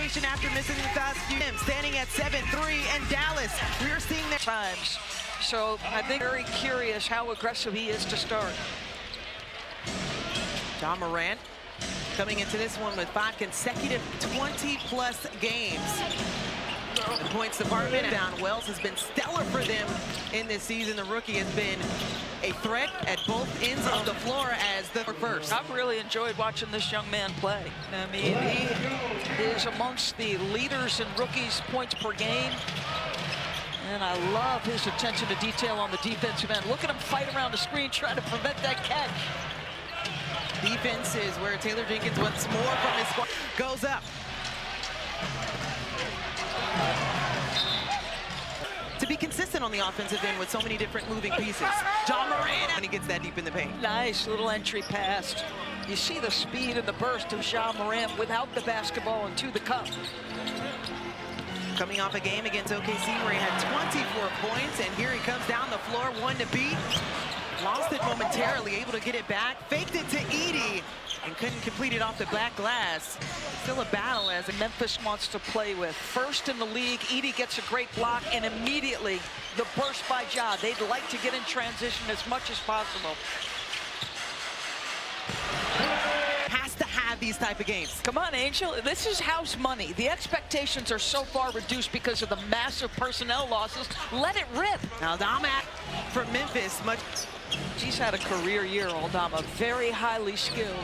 situation after missing the past few games. Standing at 7-3, and Dallas, we're seeing their times. So I think very curious how aggressive he is to start. Ja Morant coming into this one with 5 consecutive 20-plus games. The points department down. Wells has been stellar for them in this season. The rookie has been a threat at both ends of the floor as the first. I've really enjoyed watching this young man play. I mean, he is amongst the leaders in rookies points per game. And I love his attention to detail on the defensive end. Look at him fight around the screen trying to prevent that catch. Defense is where Taylor Jenkins wants more from his squad. Goes up. To be consistent on the offensive end with so many different moving pieces. Ja Morant, when he gets that deep in the paint. Nice little entry pass. You see the speed and the burst of Ja Morant without the basketball and to the cup. Coming off a game against OKC where he had 24 points, and here he comes down the floor, one to beat. Lost it momentarily, able to get it back, faked it to Edey, and couldn't complete it off the black glass. Still a battle as Memphis wants to play with. First in the league, Edey gets a great block, and immediately the burst by Ja. They'd like to get in transition as much as possible. Has to have these type of games. Come on, Angel. This is house money. The expectations are so far reduced because of the massive personnel losses. Let it rip. Aldama from Memphis. He's had a career year, Aldama. Very highly skilled.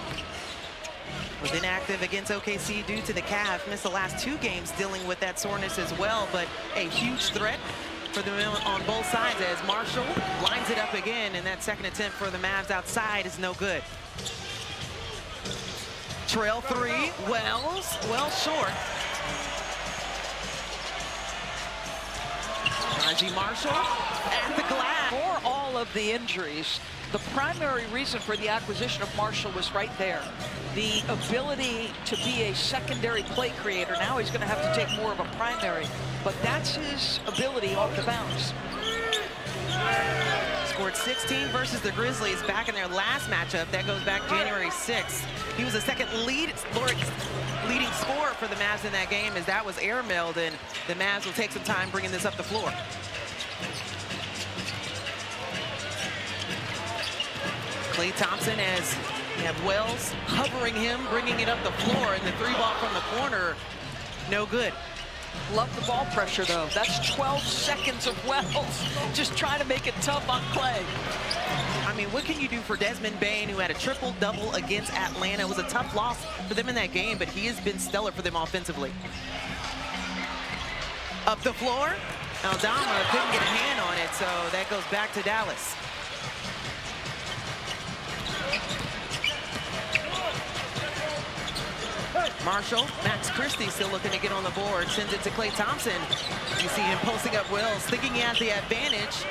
Was inactive against OKC due to the calf. Missed the last 2 games dealing with that soreness as well, but a huge threat for them on both sides as Marshall lines it up again, and that second attempt for the Mavs outside is no good. Trail 3, Wells, well short. Najee Marshall at the glass. For all of the injuries, the primary reason for the acquisition of Marshall was right there. The ability to be a secondary play creator. Now he's going to have to take more of a primary, but that's his ability off the bounce. Scored 16 versus the Grizzlies back in their last matchup. That goes back January 6th. He was the second leading scorer for the Mavs in that game as that was airmailed, and the Mavs will take some time bringing this up the floor. Klay Thompson as you have Wells hovering him, bringing it up the floor, and the 3-ball from the corner, no good. Love the ball pressure, though. That's 12 seconds of Wells just trying to make it tough on Klay. I mean, what can you do for Desmond Bane, who had a triple-double against Atlanta? It was a tough loss for them in that game, but he has been stellar for them offensively. Up the floor, Aldama couldn't get a hand on it, so that goes back to Dallas. Marshall, Max Christie still looking to get on the board, sends it to Klay Thompson. You see him posting up Wells, thinking he has the advantage.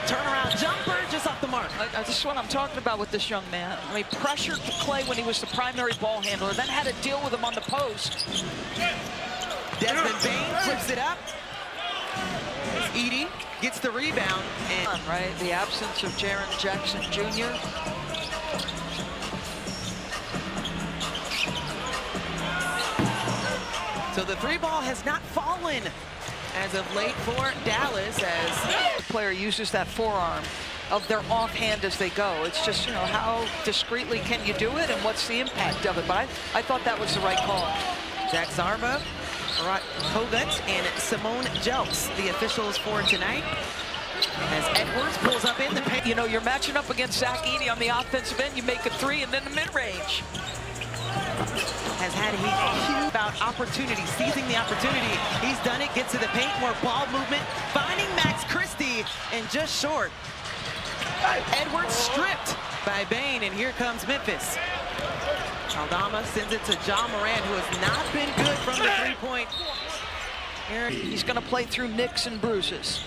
Turnaround jumper, just off the mark. This is what I'm talking about with this young man. I mean, pressured Klay when he was the primary ball handler, then had to deal with him on the post. Desmond Bane flips it up. Edey gets the rebound. And right, the absence of Jaren Jackson Jr. So the 3-ball has not fallen as of late for Dallas as the player uses that forearm of their offhand as they go. It's just, you know, how discreetly can you do it and what's the impact of it? But I thought that was the right call. Jack Zarba, Marat Kogut, and Simone Jelks, the officials for tonight. As Edwards pulls up in the paint. You know, you're matching up against Zach Edey on the offensive end. You make a 3 and then the mid-range. Has had a huge about opportunity, seizing the opportunity. He's done it, gets to the paint, more ball movement, finding Max Christie, and just short. Edwards stripped by Bane, and here comes Memphis. Aldama sends it to Ja Morant, who has not been good from the 3-point. He's going to play through nicks and bruises.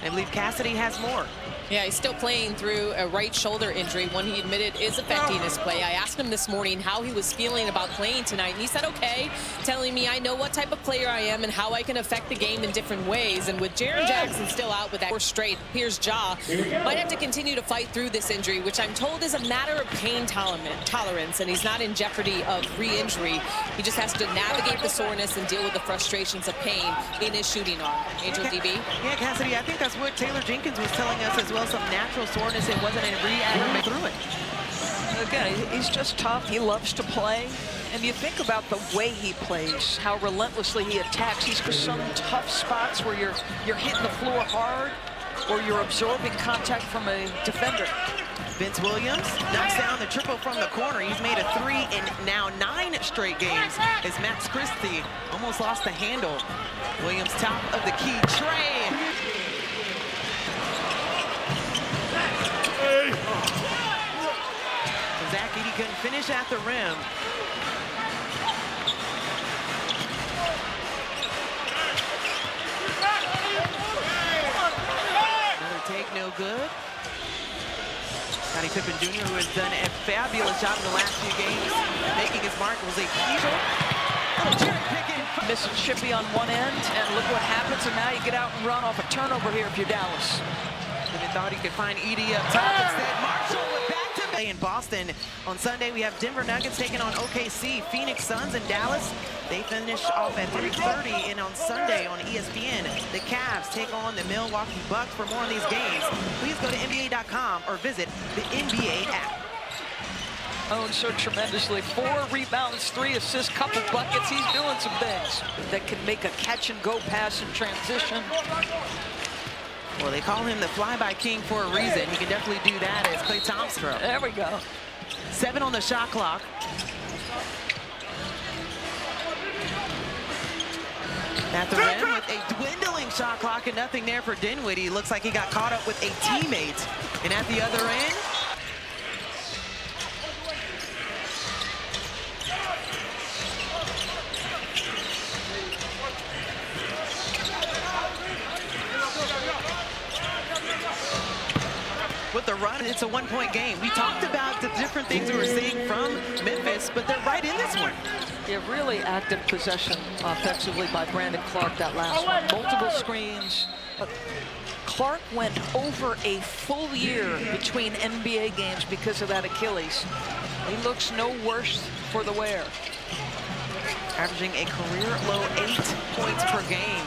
I believe Cassidy has more. Yeah, he's still playing through a right shoulder injury, one he admitted is affecting his play. I asked him this morning how he was feeling about playing tonight, and he said, okay, telling me I know what type of player I am and how I can affect the game in different ways. And with Jaren Jackson still out with that 4 straight, here's Ja. Might have to continue to fight through this injury, which I'm told is a matter of pain tolerance, and he's not in jeopardy of re-injury. He just has to navigate the soreness and deal with the frustrations of pain in his shooting arm. Angel DB? Yeah, Cassidy, I think that's what Taylor Jenkins was telling us as well. Some natural soreness. It wasn't a re-aggravate through it. Again, he's just tough. He loves to play. And you think about the way he plays, how relentlessly he attacks. He's got some tough spots where you're hitting the floor hard or you're absorbing contact from a defender. Vince Williams knocks down the triple from the corner. He's made a 3 in now 9 straight games as Max Christie almost lost the handle. Williams top of the key tray. Zach Edey couldn't finish at the rim. Another take, no good. Scottie Pippen Jr., who has done a fabulous job in the last few games, making his mark, was a key. Little cherry picking. Mississippi on one end, and look what happens, and now you get out and run off a turnover here if you're Dallas. And thought he could find Edey up top. Instead, Marshall went back to play in Boston. On Sunday, we have Denver Nuggets taking on OKC, Phoenix Suns, and Dallas. They finish off at 3:30, and on Sunday on ESPN, the Cavs take on the Milwaukee Bucks. For more on these games, please go to NBA.com or visit the NBA app. Owned so tremendously. 4 rebounds, 3 assists, couple buckets. He's doing some things that can make a catch-and-go pass in transition. Well, they call him the flyby king for a reason. He can definitely do that as Klay Thompson. There we go. 7 on the shot clock. At the rim with a dwindling shot clock and nothing there for Dinwiddie. Looks like he got caught up with a teammate. And at the other end, with the run, it's a 1-point game. We talked about the different things we were seeing from Memphis, but they're right in this one. Yeah, really active possession offensively by Brandon Clark that last one. Multiple screens. Clark went over a full year between NBA games because of that Achilles. He looks no worse for the wear. Averaging a career low 8 points per game.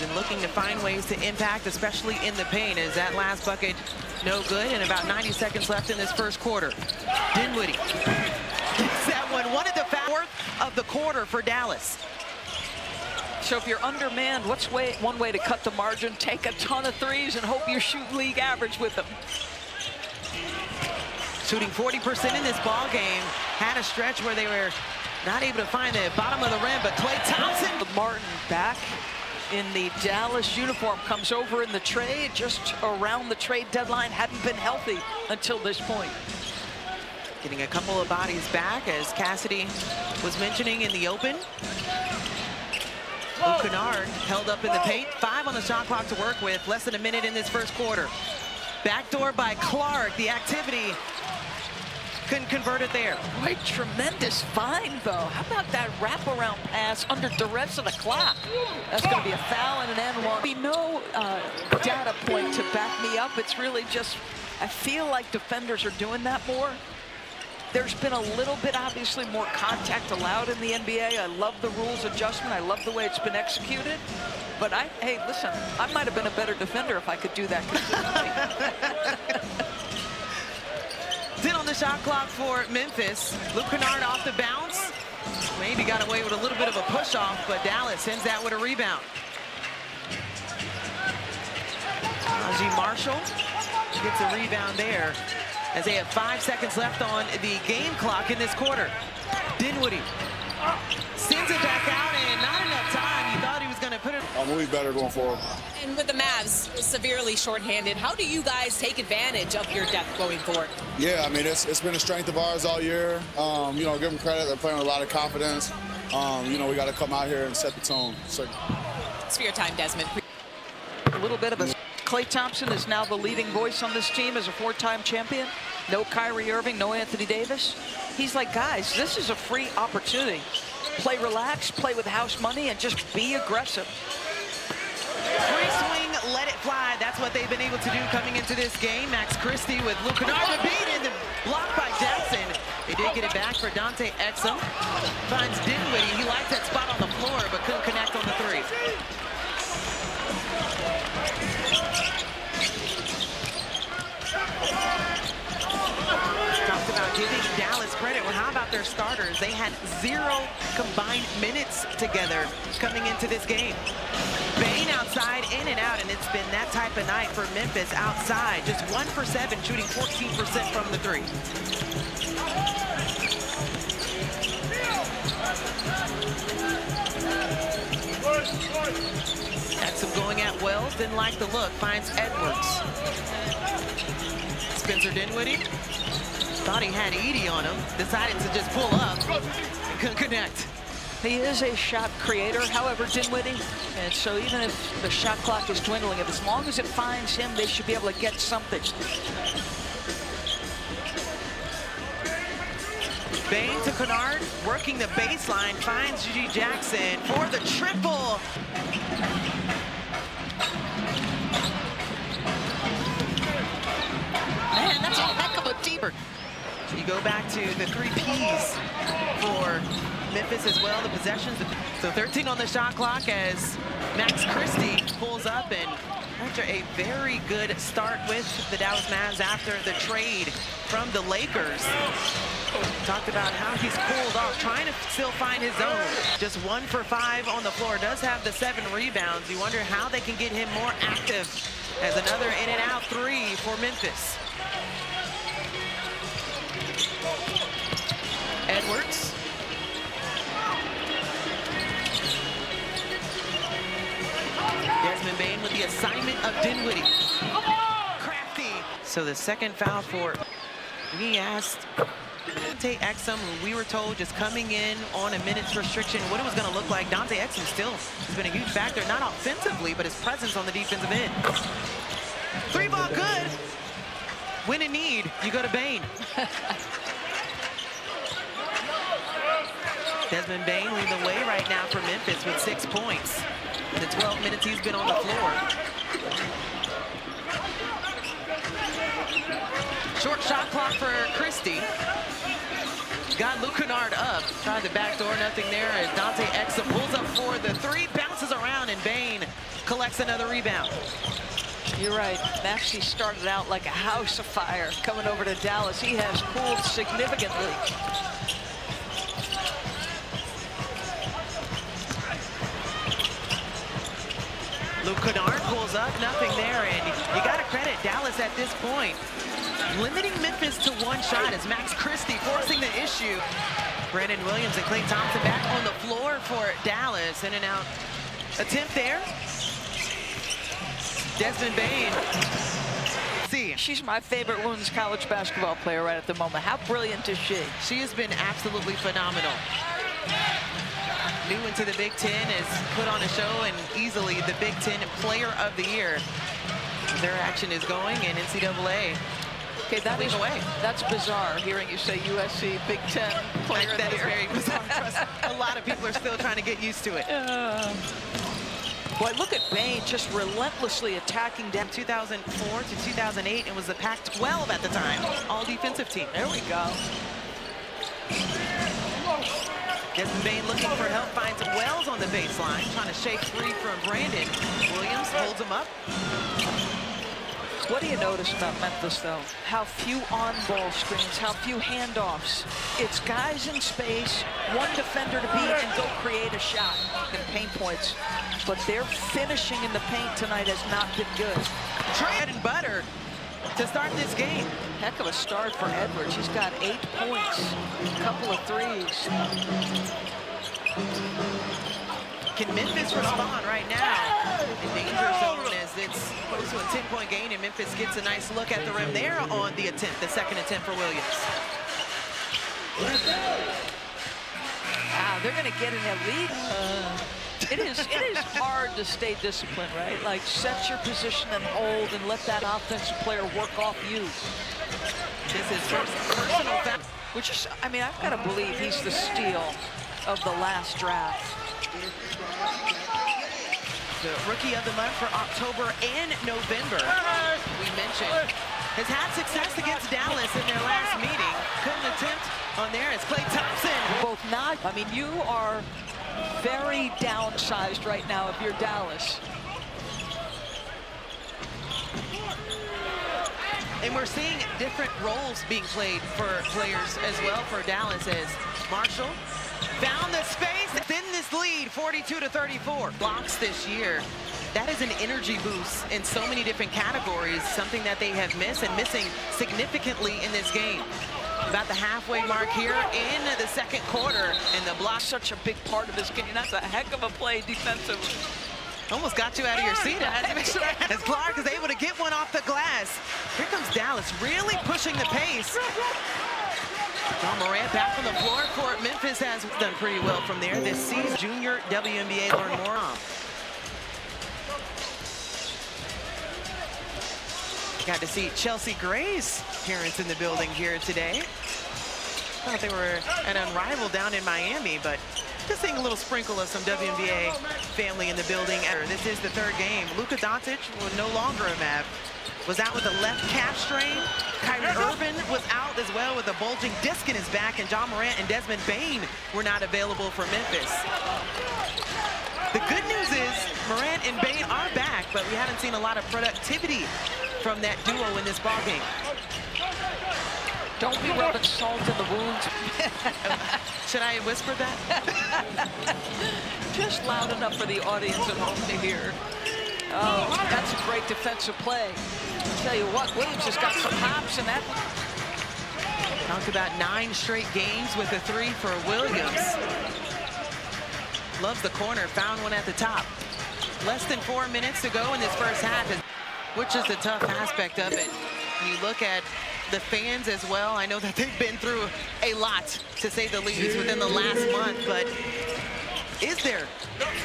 Been looking to find ways to impact, especially in the paint. Is that last bucket no good? And about 90 seconds left in this first quarter. Dinwiddie gets that one at the 4th of the quarter for Dallas. So if you're undermanned, what's one way to cut the margin? Take a ton of threes and hope you shoot league average with them. Shooting 40% in this ball game. Had a stretch where they were not able to find the bottom of the rim, but Klay Thompson. Martin back in the Dallas uniform, comes over in the trade, just around the trade deadline, hadn't been healthy until this point. Getting a couple of bodies back, as Cassidy was mentioning in the open. Luke Kennard held up in the paint. 5 on the shot clock to work with, less than a minute in this first quarter. Backdoor by Clark, the activity. Couldn't convert it there. Right, tremendous find, though. How about that wraparound pass under duress of the clock? That's going to be a foul and an N1. Be no data point to back me up. It's really just, I feel like defenders are doing that more. There's been a little bit, obviously, more contact allowed in the NBA. I love the rules adjustment. I love the way it's been executed. But hey, listen, I might have been a better defender if I could do that consistently. 10 on the shot clock for Memphis. Luke Kennard off the bounce. Maybe got away with a little bit of a push-off, but Dallas sends that with a rebound. Najee Marshall gets a rebound there as they have 5 seconds left on the game clock in this quarter. Dinwiddie sends it back out, and not enough time. He thought he was going to put it. We'll be better going forward. And with the Mavs severely shorthanded, how do you guys take advantage of your depth going forward? Yeah, I mean, it's been a strength of ours all year. You know, give them credit. They're playing with a lot of confidence. You know, we got to come out here and set the tone. So. Thanks for your time, Desmond. little bit of a... Klay Thompson is now the leading voice on this team as a 4-time champion. No Kyrie Irving, no Anthony Davis. He's like, guys, this is a free opportunity. Play relaxed, play with house money, and just be aggressive. Free swing, let it fly. That's what they've been able to do coming into this game. Max Christie with Luke Kennard, the beat in the block by Jackson. They did get it back for Dante Exum. Finds Dinwiddie. He liked that spot on the floor, but couldn't connect on the three. Talked about giving Dallas credit. Well, how about their starters? They had 0 combined minutes together coming into this game. Bane outside, in and out, and it's been that type of night for Memphis outside. Just 1 for 7, shooting 14% from the three. Exum going at Wells, didn't like the look, finds Edwards. Spencer Dinwiddie, thought he had Edie on him, decided to just pull up, and couldn't connect. He is a shot creator, however, Dinwiddie, and so even if the shot clock is dwindling, as long as it finds him, they should be able to get something. Bane to Kennard, working the baseline, finds G.G. Jackson for the triple. Man, that's a heck of a deeper. You go back to the 3 Ps for Memphis as well, the possessions. So 13 on the shot clock as Max Christie pulls up, and after a very good start with the Dallas Mavs after the trade from the Lakers. Talked about how he's cooled off, trying to still find his own. Just 1 for 5 on the floor, does have the 7 rebounds. You wonder how they can get him more active as another in and out 3 for Memphis. Edwards. Desmond Bane with the assignment of Dinwiddie. Crafty. So the second foul for, we asked Dante Exum, who we were told just coming in on a minutes restriction, what it was going to look like. Dante Exum still has been a huge factor, not offensively, but his presence on the defensive end. 3-ball good. When in need, you go to Bane. Desmond Bane leading the way right now for Memphis with 6 points. In the 12 minutes he's been on the floor. Short shot clock for Christie. Got Luke Kennard up. Tried the back door, nothing there as Dante Exum pulls up for the 3, bounces around, and Bane collects another rebound. You're right. Maxey started out like a house of fire coming over to Dallas. He has cooled significantly. Luke Kennard pulls up, nothing there, and you got to credit Dallas at this point. Limiting Memphis to 1 shot as Max Christie forcing the issue. Brandon Williams and Klay Thompson back on the floor for Dallas. In and out attempt there. Desmond Bane. See, she's my favorite women's college basketball player right at the moment. How brilliant is she? She has been absolutely phenomenal. New into the Big Ten, has put on a show, and easily the Big Ten Player of the Year. Their action is going, and NCAA. Okay, that's bizarre, hearing you say USC Big Ten Player of the Year. That is very bizarre. Trust me, a lot of people are still trying to get used to it. Boy, look at Bane just relentlessly attacking them. 2004 to 2008, it was the Pac-12 at the time. All defensive team. There we go. Desmond Bane looking for help, finds Wells on the baseline, trying to shake free from Brandon. Williams holds him up. What do you notice about Memphis, though? How few on-ball screens, how few handoffs. It's guys in space, 1 defender to beat, and go create a shot and paint points. But their finishing in the paint tonight has not been good. Bread and butter to start this game. Heck of a start for Edwards. He's got 8 points, a couple of 3s. Can Memphis respond right now? In danger zone as it's close to a 10-point gain, and Memphis gets a nice look at the rim there on the attempt, the second attempt for Williams. Wow, they're going to get an elite. It is hard to stay disciplined, right? Like, set your position and hold and let that offensive player work off you. This is personal foul. Which is, I mean, I've got to believe he's the steal of the last draft. The rookie of the month for October and November. We mentioned has had success against Dallas in their last meeting. Couldn't attempt on there as Klay Thompson. Both not. I mean, you are very downsized right now if you're Dallas. And we're seeing different roles being played for players as well for Dallas as Marshall found the space within this lead, 42-34. Blocks this year. That is an energy boost in so many different categories, something that they have missed and missing significantly in this game. About the halfway mark here in the second quarter, and the block. Such a big part of this game. That's a heck of a play defensive. Almost got you out of your seat as Clark is able to get one off the glass. Here comes Dallas really pushing the pace. John Morant back on the floor for it. Memphis has done pretty well from there this season. Junior WNBA, learn more on. Got to see Chelsea Gray's parents in the building here today. Thought they were an unrivaled down in Miami, but just seeing a little sprinkle of some WNBA family in the building. This is the third game. Luka Doncic was no longer a Mav. Was out with a left calf strain. Kyrie Irving was out as well with a bulging disc in his back, and John Morant and Desmond Bane were not available for Memphis. The good news is Morant and Bane are back, but we haven't seen a lot of productivity from that duo in this ballgame. Don't be rubbing salt in the wound. Should I whisper that? Just loud enough for the audience at home to hear. Oh, that's a great defensive play. I'll tell you what, Williams has got some hops in that. Talked about 9 straight games with a 3 for Williams. Loves the corner, found one at the top. Less than 4 minutes to go in this first half, which is the tough aspect of it. You look at the fans as well. I know that they've been through a lot, to say the least, within the last month, but is there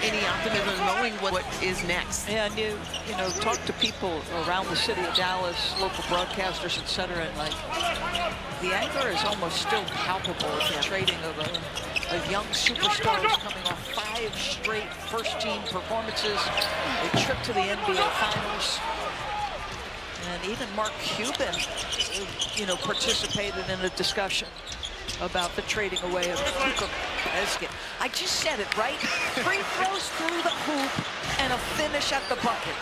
any optimism knowing what is next? Yeah, and you know, talk to people around the city of Dallas, local broadcasters, etc., and like, the anger is almost still palpable with the trading of a young superstar who's coming off 5 straight first-team performances, a trip to the NBA Finals. And even Mark Cuban, you know, participated in a discussion about the trading away of Luka. I just said it, right? Free throws through the hoop and a finish at the bucket.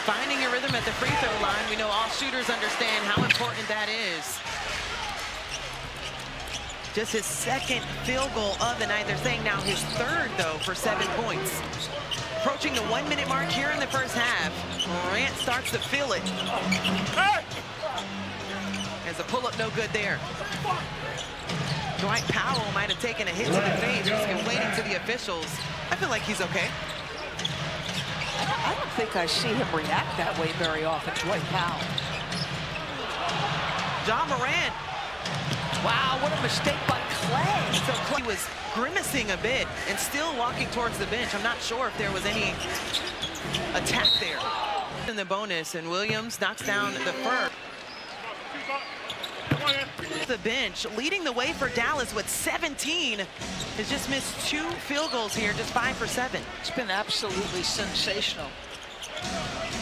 Finding your rhythm at the free throw line. We know all shooters understand how important that is. Just his second field goal of the night. They're saying now his third, though, for 7 points. Approaching the 1-minute mark here in the first half. Morant starts to feel it. As a pull-up, no good there. Dwight Powell might have taken a hit to the face. He's complaining to the officials. I feel like he's okay. I don't think I see him react that way very often, Dwight Powell. John Morant. Wow, what a mistake by Klay. So Klay was grimacing a bit and still walking towards the bench. I'm not sure if there was any attack there. In the bonus, and Williams knocks down the first. The bench leading the way for Dallas with 17. Has just missed 2 field goals here, just 5 for 7. It's been absolutely sensational.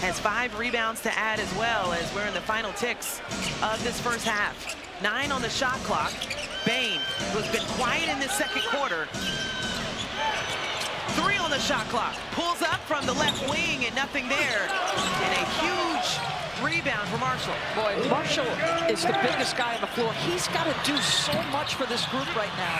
Has 5 rebounds to add as well, as we're in the final ticks of this first half. 9 on the shot clock. Bane, who's been quiet in this second quarter. 3 on the shot clock. Pulls up from the left wing and nothing there. And a huge rebound for Marshall. Boy, Marshall is the biggest guy on the floor. He's got to do so much for this group right now.